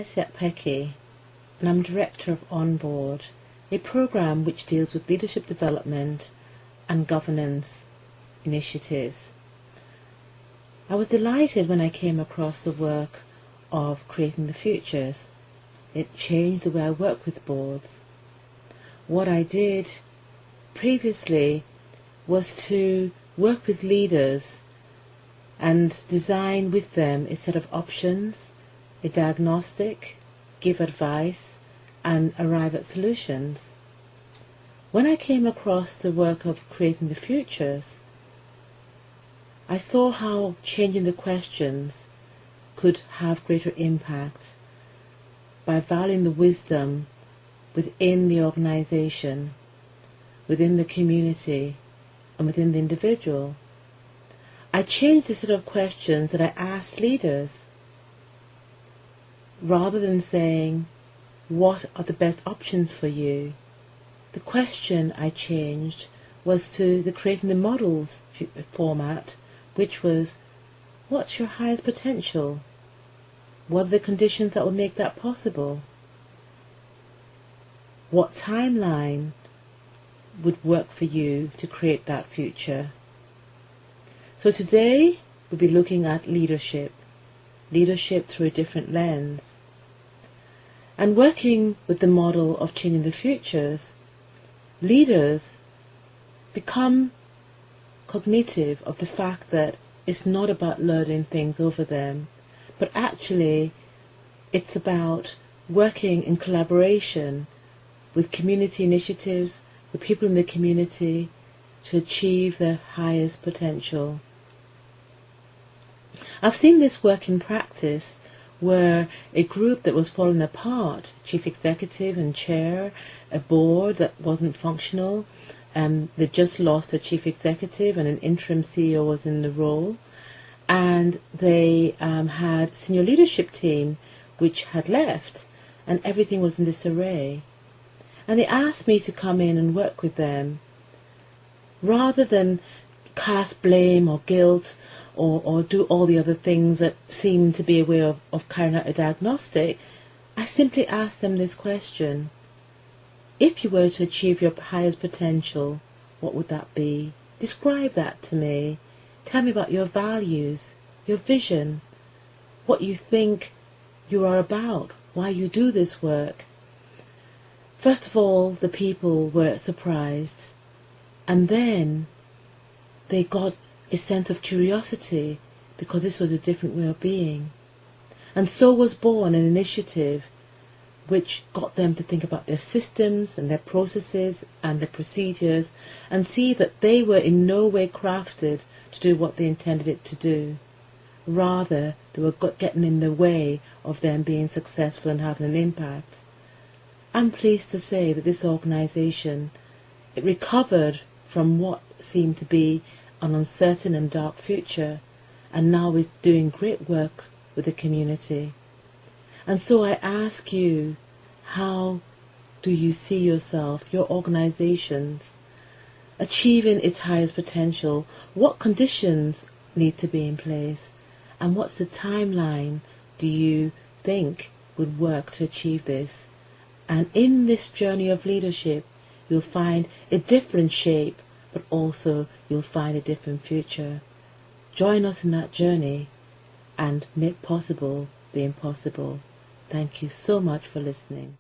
Tesse Akpeki, and I'm Director of Onboard, a program which deals with leadership development and governance initiatives. I was delighted when I came across the work of Creating the Futures. It changed the way I work with boards. What I did previously was to work with leaders and design with them a set of options, a diagnostic, give advice, and arrive at solutions. When I came across the work of Creating the Futures, I saw how changing the questions could have greater impact by valuing the wisdom within the organization, within the community, and within the individual. I changed the set of questions that I asked leaders. Rather than saying, what are the best options for you? The question I changed was to the Creating the Models format, which was, what's your highest potential? What are the conditions that will make that possible? What timeline would work for you to create that future? So today we'll be looking at leadership through a different lens. And working with the model of changing the futures, leaders become cognitive of the fact that it's not about lording things over them, but actually it's about working in collaboration with community initiatives, with people in the community to achieve their highest potential. I've seen this work in practice where a group that was falling apart, chief executive and chair, a board that wasn't functional, they just lost a chief executive and an interim CEO was in the role, and they had senior leadership team which had left and everything was in disarray. And they asked me to come in and work with them. Rather than cast blame or guilt or do all the other things that seem to be a way of carrying out a diagnostic, I simply asked them this question. If you were to achieve your highest potential, what would that be? Describe that to me. Tell me about your values, your vision, what you think you are about, why you do this work. First of all, the people were surprised, and then they got a sense of curiosity because this was a different way of being. And so was born an initiative which got them to think about their systems and their processes and their procedures and see that they were in no way crafted to do what they intended it to do. Rather, they were getting in the way of them being successful and having an impact. I'm pleased to say that this organization, it recovered from what seemed to be an uncertain and dark future, and now is doing great work with the community. And so I ask you, how do you see yourself, your organizations, achieving its highest potential? What conditions need to be in place? And what's the timeline do you think would work to achieve this? And in this journey of leadership, you'll find a different shape, but also you'll find a different future. Join us in that journey and make possible the impossible. Thank you so much for listening.